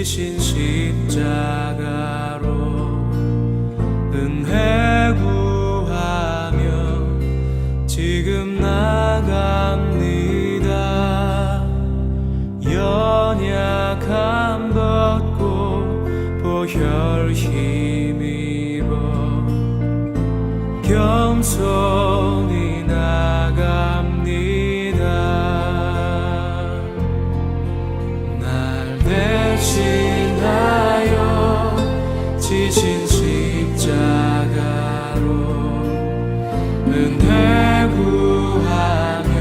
지신 십자가로 은혜 구하며 지금 나갑니다. 연약함 벗고 보혈 힘입어 겸손히 나갑니다. 날 대신하여 지신 십자가로 은혜 구하며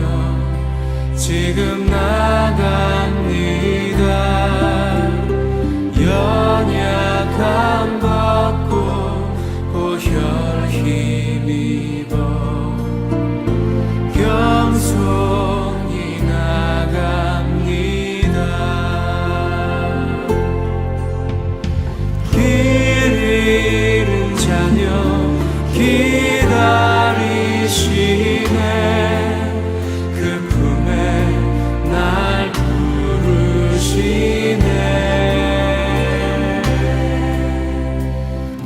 지금 나갑니다. 연약함 벗고 보혈 힘입어 겸손히 나갑니다. 길 잃은 자녀 기다리시네. 그 품에 날 부르시네.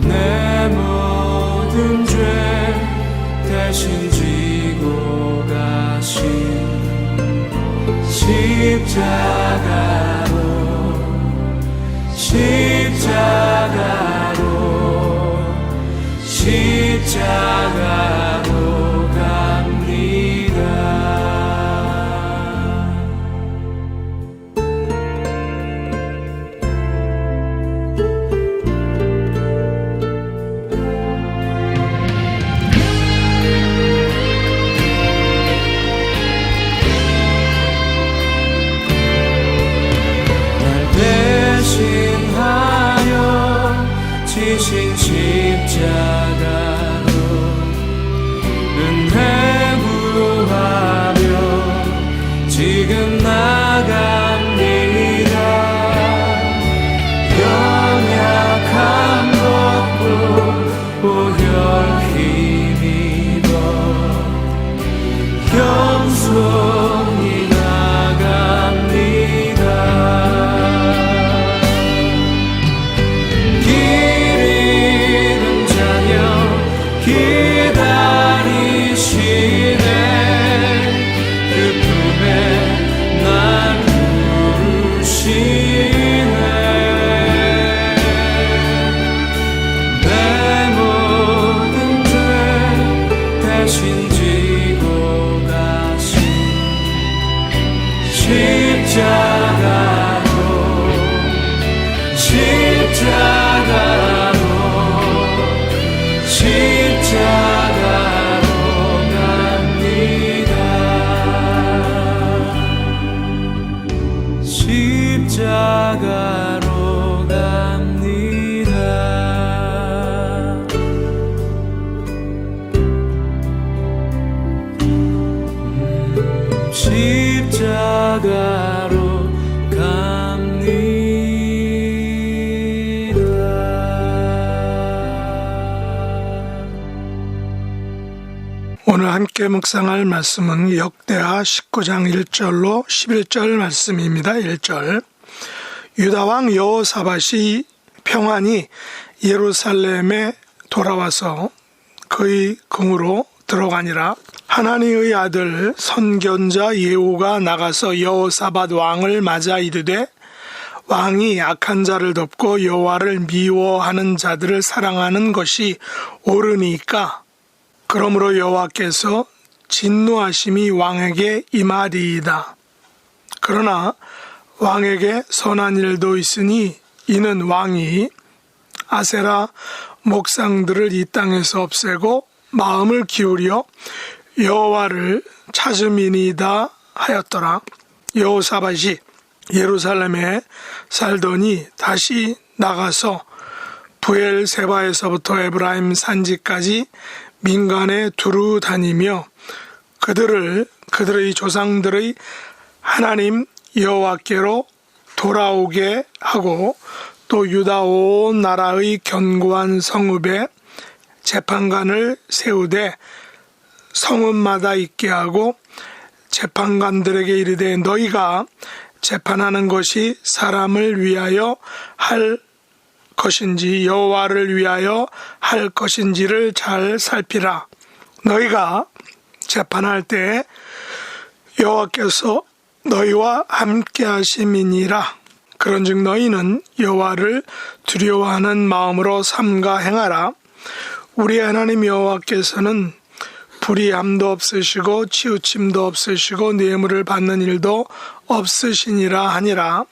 내 모든 죄 대신 지고 가신 십자가로 갑니다. 날 대신하여 지신 십자가로 은혜 구하며 지금 나갑니다. 연약함 벗고 보혈 힘입어 겸손히 나갑니다. 길 잃은 자녀 기다리시네. 그 품에 날 부르시네. 내 모든 죄 대신 지고 가신 십자가로 갑니다. 십자가로 갑니다. 십자가로 오늘 함께 묵상할 말씀은 역대하 19장 1절로 11절 말씀입니다. 1절 유다왕 여호사밧이 평안히 예루살렘에 돌아와서 그의 궁으로 들어가니라. 하나니의 아들 선견자 예후가 나가서 여호사밧 왕을 맞아 이르되 왕이 악한 자를 덮고 여호와를 미워하는 자들을 사랑하는 것이 옳으니까 그러므로 여호와께서 진노하심이 왕에게 임하리이다. 그러나 왕에게 선한 일도 있으니 이는 왕이 아세라 목상들을 이 땅에서 없애고 마음을 기울여 여호와를 찾음이니이다 하였더라. 여호사밧이 예루살렘에 살더니 다시 나가서 부엘세바에서부터 에브라임 산지까지 민간에 두루 다니며 그들의 조상들의 하나님 여호와께로 돌아오게 하고 또 유다 온 나라의 견고한 성읍에 재판관을 세우되 성읍마다 있게 하고 재판관들에게 이르되 너희가 재판하는 것이 사람을 위하여 할 것인지 여호와를 위하여 할 것인지를 잘 살피라. 너희가 재판할 때 여호와께서 너희와 함께 하심이니라. 그런즉 너희는 여호와를 두려워하는 마음으로 삼가 행하라. 우리 하나님 여호와께서는 불의함도 없으시고 치우침도 없으시고 뇌물을 받는 일도 없으시니라 하니라.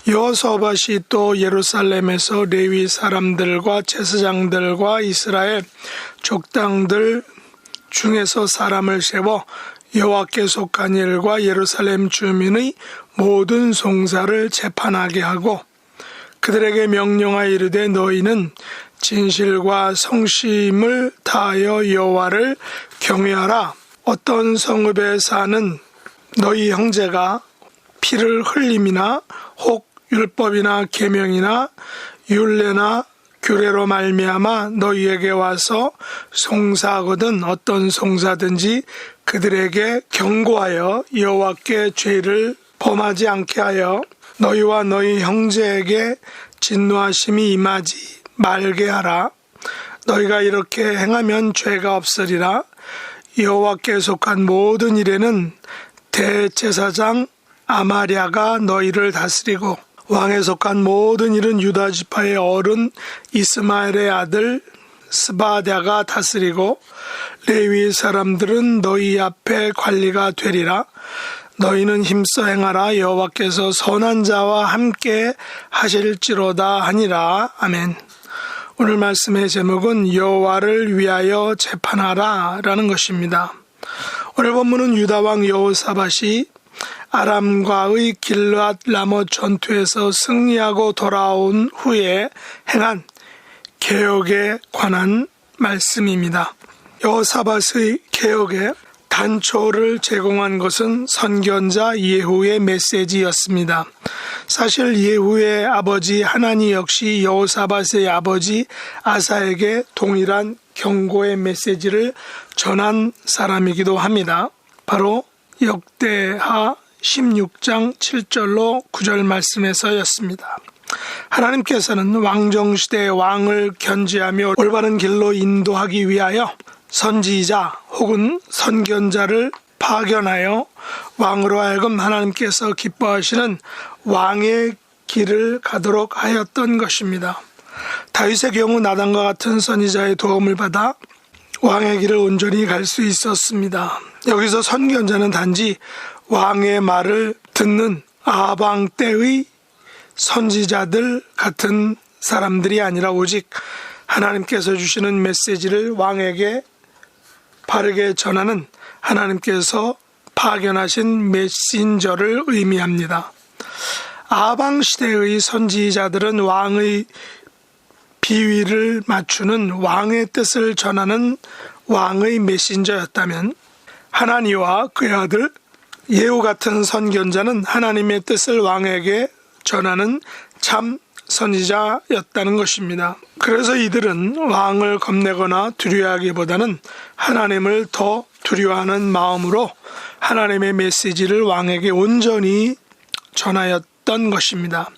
여호사밧이 또 예루살렘에서 레위 사람들과 제사장들과 이스라엘 족장들 중에서 사람을 세워 여호와께 속한 일과 예루살렘 주민의 모든 송사를 재판하게 하고 그들에게 명령하여 이르되 너희는 진실과 성심을 다하여 여호와를 경외하라. 어떤 성읍에 사는 너희 형제가 피를 흘림이나 혹 율법이나 계명이나 율례나 규례로 말미암아 너희에게 와서 송사하거든 어떤 송사든지 그들에게 경고하여 여호와께 죄를 범하지 않게 하여 너희와 너희 형제에게 진노하심이 임하지 말게 하라. 너희가 이렇게 행하면 죄가 없으리라. 여호와께 속한 모든 일에는 대제사장 아마랴가 너희를 다스리고 왕에 속한 모든 일은 유다 지파의 어른 이스마엘의 아들 스바랴가 다스리고 레위 사람들은 너희 앞에 관리가 되리라. 너희는 힘써 행하라. 여호와께서 선한 자와 함께 하실지로다 하니라. 아멘. 오늘 말씀의 제목은 여호와를 위하여 재판하라 라는 것입니다. 오늘 본문은 유다 왕 여호사밧이 아람과의 길르앗 라못 전투에서 승리하고 돌아온 후에 행한 개혁에 관한 말씀입니다. 여호사밧의 개혁에 단초를 제공한 것은 선견자 예후의 메시지였습니다. 사실 예후의 아버지 하나니 역시 여호사밧의 아버지 아사에게 동일한 경고의 메시지를 전한 사람이기도 합니다. 바로 역대하 16장 7절로 9절 말씀에서였습니다. 하나님께서는 왕정시대의 왕을 견지하며 올바른 길로 인도하기 위하여 선지자 혹은 선견자를 파견하여 왕으로 하여금 하나님께서 기뻐하시는 왕의 길을 가도록 하였던 것입니다. 다윗의 경우 나단과 같은 선지자의 도움을 받아 왕의 길을 온전히 갈 수 있었습니다. 여기서 선견자는 단지 왕의 말을 듣는 아방 때의 선지자들 같은 사람들이 아니라 오직 하나님께서 주시는 메시지를 왕에게 바르게 전하는 하나님께서 파견하신 메신저를 의미합니다. 아방 시대의 선지자들은 왕의 비위를 맞추는 왕의 뜻을 전하는 왕의 메신저였다면 하나니와 그의 아들 예후 같은 선견자는 하나님의 뜻을 왕에게 전하는 참 선지자였다는 것입니다. 그래서 이들은 왕을 겁내거나 두려워하기보다는 하나님을 더 두려워하는 마음으로 하나님의 메시지를 왕에게 온전히 전하였던 것입니다.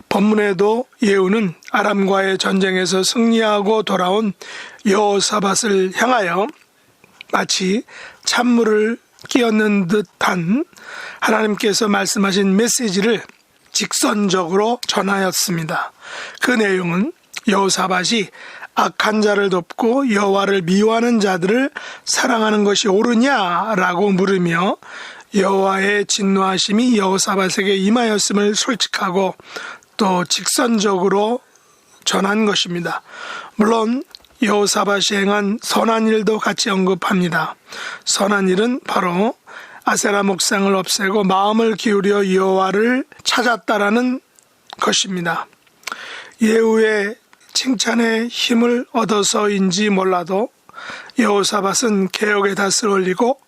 본문에도 예후는 아람과의 전쟁에서 승리하고 돌아온 여호사밧을 향하여 마치 찬물을 끼얹는 듯한 하나님께서 말씀하신 메시지를 직선적으로 전하였습니다. 그 내용은 여호사밧이 악한 자를 돕고 여호와를 미워하는 자들을 사랑하는 것이 옳으냐라고 물으며 여호와의 진노하심이 여호사밧에게 임하였음을 솔직하고 또 직선적으로 전한 것입니다. 물론 여호사밧이 행한 선한 일도 같이 언급합니다. 선한 일은 바로 아세라 목상을 없애고 마음을 기울여 여호와를 찾았다라는 것입니다. 예후의 칭찬에 힘을 얻어서인지 몰라도 여호사밧은 개혁의 닷을 올리고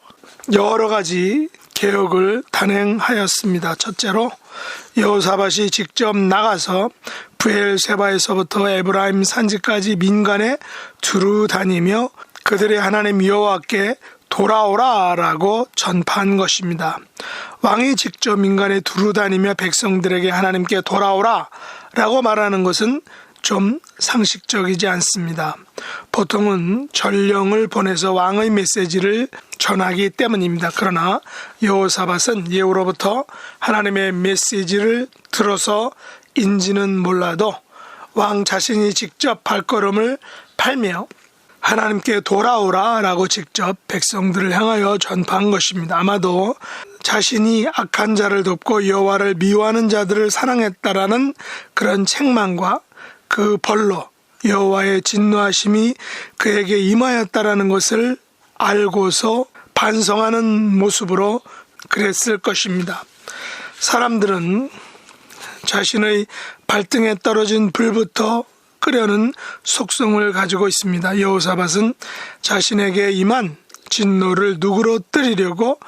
여러 가지 개혁을 단행하였습니다. 첫째로 여호사밧이 직접 나가서 브엘세바에서부터 에브라임 산지까지 민간에 두루 다니며 그들의 하나님 여호와께 돌아오라라고 전파한 것입니다. 왕이 직접 민간에 두루 다니며 백성들에게 하나님께 돌아오라 라고 말하는 것은 좀 상식적이지 않습니다. 보통은 전령을 보내서 왕의 메시지를 전하기 때문입니다. 그러나 여호사밧은 예후로부터 하나님의 메시지를 들어서 인지는 몰라도 왕 자신이 직접 발걸음을 팔며 하나님께 돌아오라 라고 직접 백성들을 향하여 전파한 것입니다. 아마도 자신이 악한 자를 돕고 여호와를 미워하는 자들을 사랑했다라는 그런 책망과 그 벌로 여호와의 진노하심이 그에게 임하였다라는 것을 알고서 반성하는 모습으로 그랬을 것입니다. 사람들은 자신의 발등에 떨어진 불부터 끄려는 속성을 가지고 있습니다. 여호사밧은 자신에게 임한 진노를 누그러뜨리려고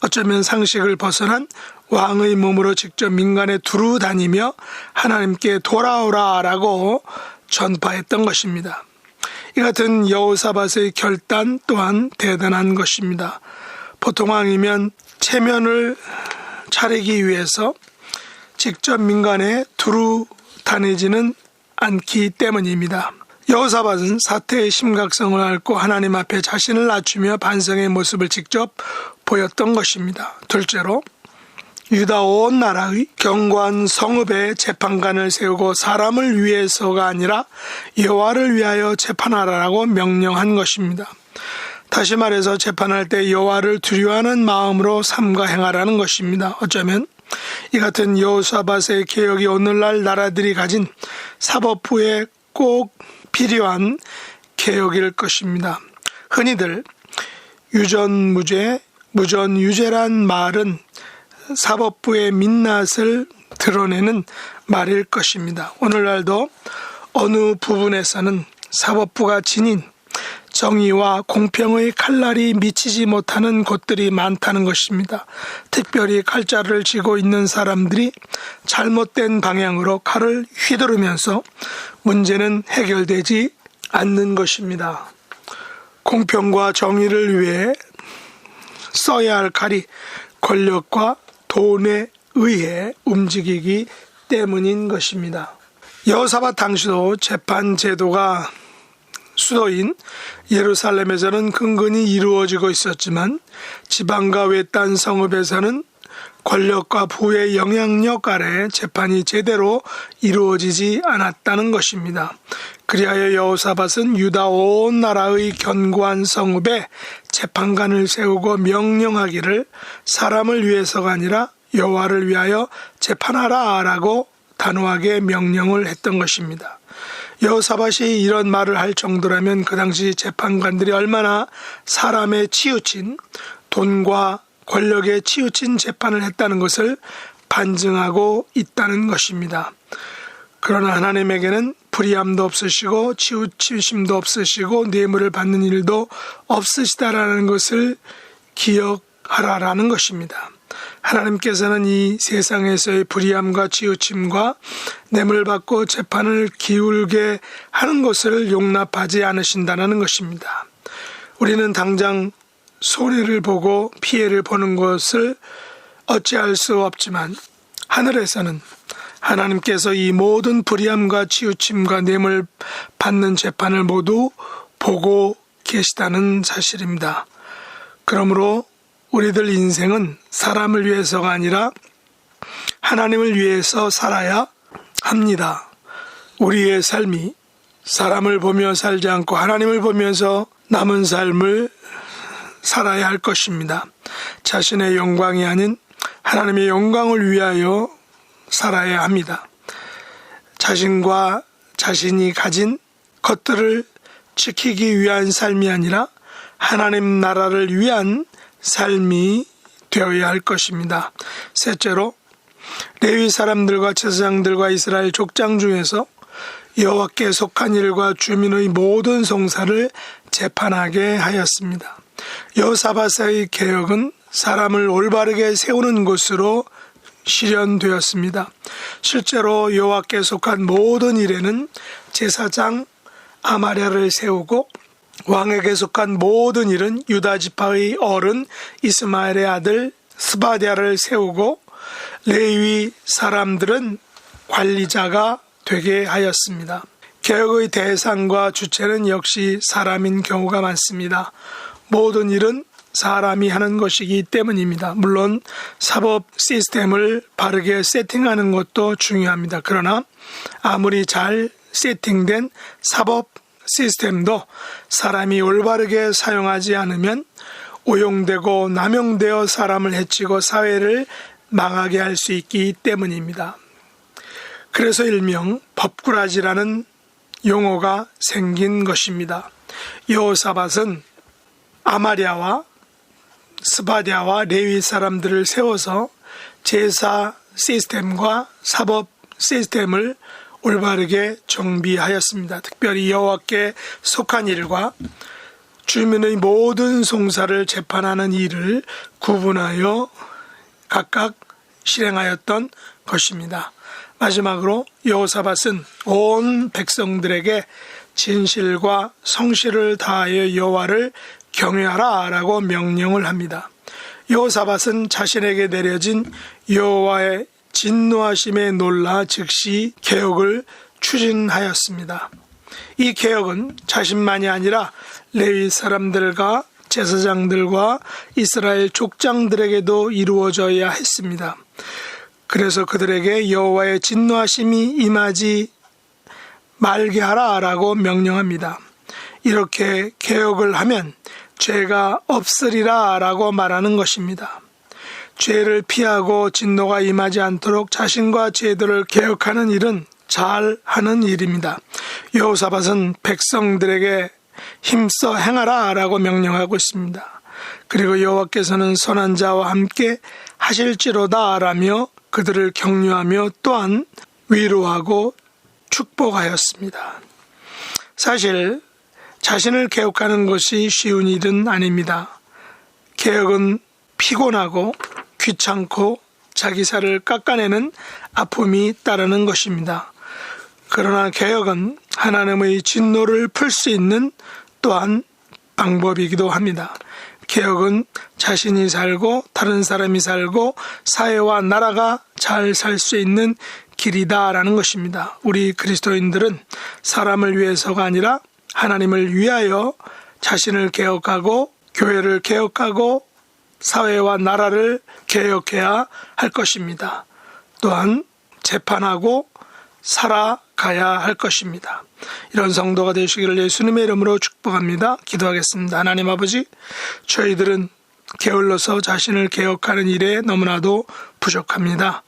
어쩌면 상식을 벗어난 왕의 몸으로 직접 민간에 두루 다니며 하나님께 돌아오라 라고 전파했던 것입니다. 이 같은 여호사밧의 결단 또한 대단한 것입니다. 보통 왕이면 체면을 차리기 위해서 직접 민간에 두루 다니지는 않기 때문입니다. 여호사밧은 사태의 심각성을 앓고 하나님 앞에 자신을 낮추며 반성의 모습을 직접 보였던 것입니다. 둘째로 유다 온 나라의 경관 성읍에 재판관을 세우고 사람을 위해서가 아니라 여호와를 위하여 재판하라고 명령한 것입니다. 다시 말해서 재판할 때 여호와를 두려워하는 마음으로 삼가 행하라는 것입니다. 어쩌면 이 같은 여호사밧의 개혁이 오늘날 나라들이 가진 사법부에 꼭 필요한 개혁일 것입니다. 흔히들 유전무죄, 무전유죄란 말은 사법부의 민낯을 드러내는 말일 것입니다. 오늘날도 어느 부분에서는 사법부가 지닌 정의와 공평의 칼날이 미치지 못하는 곳들이 많다는 것입니다. 특별히 칼자루를 쥐고 있는 사람들이 잘못된 방향으로 칼을 휘두르면서 문제는 해결되지 않는 것입니다. 공평과 정의를 위해 써야 할 칼이 권력과 돈에 의해 움직이기 때문인 것입니다. 여호사밧 당시도 재판 제도가 수도인 예루살렘에서는 근근히 이루어지고 있었지만 지방과 외딴 성읍에서는 권력과 부의 영향력 아래 재판이 제대로 이루어지지 않았다는 것입니다. 그리하여 여호사밧은 유다 온 나라의 견고한 성읍에 재판관을 세우고 명령하기를 사람을 위해서가 아니라 여호와를 위하여 재판하라 라고 단호하게 명령을 했던 것입니다. 여호사밧이 이런 말을 할 정도라면 그 당시 재판관들이 얼마나 사람에 치우친 돈과 권력에 치우친 재판을 했다는 것을 반증하고 있다는 것입니다. 그러나 하나님에게는 불의함도 없으시고 치우치심도 없으시고 뇌물을 받는 일도 없으시다라는 것을 기억하라라는 것입니다. 하나님께서는 이 세상에서의 불의함과 치우침과 뇌물 받고 재판을 기울게 하는 것을 용납하지 않으신다는 것입니다. 우리는 당장 손해를 보고 피해를 보는 것을 어찌할 수 없지만 하늘에서는 하나님께서 이 모든 불의함과 치우침과 뇌물 받는 재판을 모두 보고 계시다는 사실입니다. 그러므로 우리들 인생은 사람을 위해서가 아니라 하나님을 위해서 살아야 합니다. 우리의 삶이 사람을 보며 살지 않고 하나님을 보면서 남은 삶을 살아야 할 것입니다. 자신의 영광이 아닌 하나님의 영광을 위하여 살아야 합니다. 자신과 자신이 가진 것들을 지키기 위한 삶이 아니라 하나님 나라를 위한 삶이 되어야 할 것입니다. 셋째로 레위 사람들과 제사장들과 이스라엘 족장 중에서 여호와께 속한 일과 주민의 모든 송사를 재판하게 하였습니다. 여호사밧의 개혁은 사람을 올바르게 세우는 것으로 실현되었습니다. 실제로 여호와께 속한 모든 일에는 제사장 아마랴를 세우고 왕에게 속한 모든 일은 유다 지파의 어른 이스마엘의 아들 스바디아를 세우고 레위 사람들은 관리자가 되게 하였습니다. 개혁의 대상과 주체는 역시 사람인 경우가 많습니다. 모든 일은 사람이 하는 것이기 때문입니다. 물론 사법 시스템을 바르게 세팅하는 것도 중요합니다. 그러나 아무리 잘 세팅된 사법 시스템도 사람이 올바르게 사용하지 않으면 오용되고 남용되어 사람을 해치고 사회를 망하게 할 수 있기 때문입니다. 그래서 일명 법꾸라지라는 용어가 생긴 것입니다. 여호사밧은 아마랴와 스바디아와 레위 사람들을 세워서 제사 시스템과 사법 시스템을 올바르게 정비하였습니다. 특별히 여호와께 속한 일과 주민의 모든 송사를 재판하는 일을 구분하여 각각 실행하였던 것입니다. 마지막으로 여호사밧은 온 백성들에게 진실과 성실을 다하여 여호와를 경외하라 라고 명령을 합니다. 여호사밧은 자신에게 내려진 여호와의 진노하심에 놀라 즉시 개혁을 추진하였습니다. 이 개혁은 자신만이 아니라 레위 사람들과 제사장들과 이스라엘 족장들에게도 이루어져야 했습니다. 그래서 그들에게 여호와의 진노하심이 임하지 말게 하라 라고 명령합니다. 이렇게 개혁을 하면 죄가 없으리라 라고 말하는 것입니다. 죄를 피하고 진노가 임하지 않도록 자신과 제도를 개혁하는 일은 잘 하는 일입니다. 여호사밧은 백성들에게 힘써 행하라 라고 명령하고 있습니다. 그리고 여호와께서는 선한 자와 함께 하실지로다 라며 그들을 격려하며 또한 위로하고 축복하였습니다. 사실 자신을 개혁하는 것이 쉬운 일은 아닙니다. 개혁은 피곤하고 귀찮고 자기 살을 깎아내는 아픔이 따르는 것입니다. 그러나 개혁은 하나님의 진노를 풀 수 있는 또한 방법이기도 합니다. 개혁은 자신이 살고 다른 사람이 살고 사회와 나라가 잘 살 수 있는 길이다라는 것입니다. 우리 그리스도인들은 사람을 위해서가 아니라 하나님을 위하여 자신을 개혁하고 교회를 개혁하고 사회와 나라를 개혁해야 할 것입니다. 또한 재판하고 살아가야 할 것입니다. 이런 성도가 되시기를 예수님의 이름으로 축복합니다. 기도하겠습니다. 하나님 아버지, 저희들은 게을러서 자신을 개혁하는 일에 너무나도 부족합니다.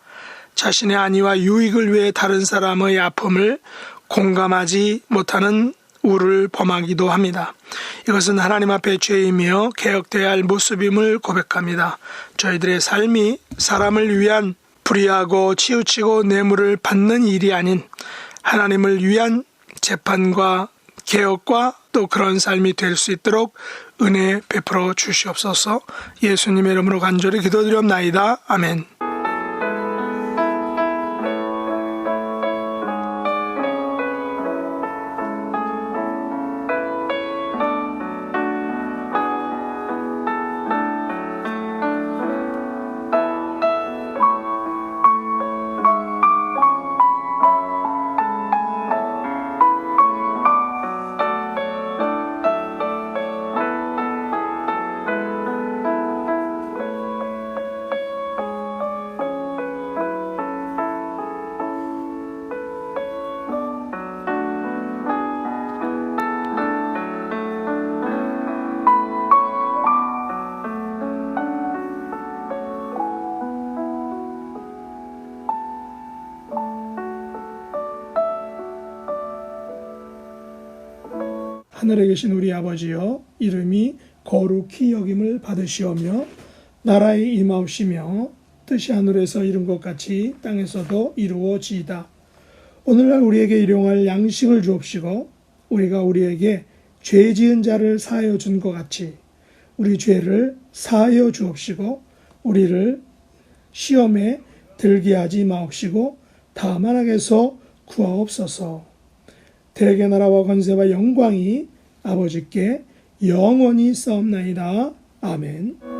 자신의 안위와 유익을 위해 다른 사람의 아픔을 공감하지 못하는 우를 범하기도 합니다. 이것은 하나님 앞에 죄이며 개혁되어야 할 모습임을 고백합니다. 저희들의 삶이 사람을 위한 불의하고 치우치고 뇌물을 받는 일이 아닌 하나님을 위한 재판과 개혁과 또 그런 삶이 될 수 있도록 은혜 베풀어 주시옵소서. 예수님의 이름으로 간절히 기도드리옵나이다. 아멘. 하늘에 계신 우리 아버지여, 이름이 거룩히 여김을 받으시오며 나라의 임하옵시며 뜻이 하늘에서 이룬 것 같이 땅에서도 이루어지이다. 오늘날 우리에게 일용할 양식을 주옵시고 우리가 우리에게 죄 지은 자를 사하여 준 것 같이 우리 죄를 사하여 주옵시고 우리를 시험에 들게 하지 마옵시고 다만 악에서 구하옵소서. 대개 나라와 권세와 영광이 아버지께 영원히 싸움나이다. 아멘.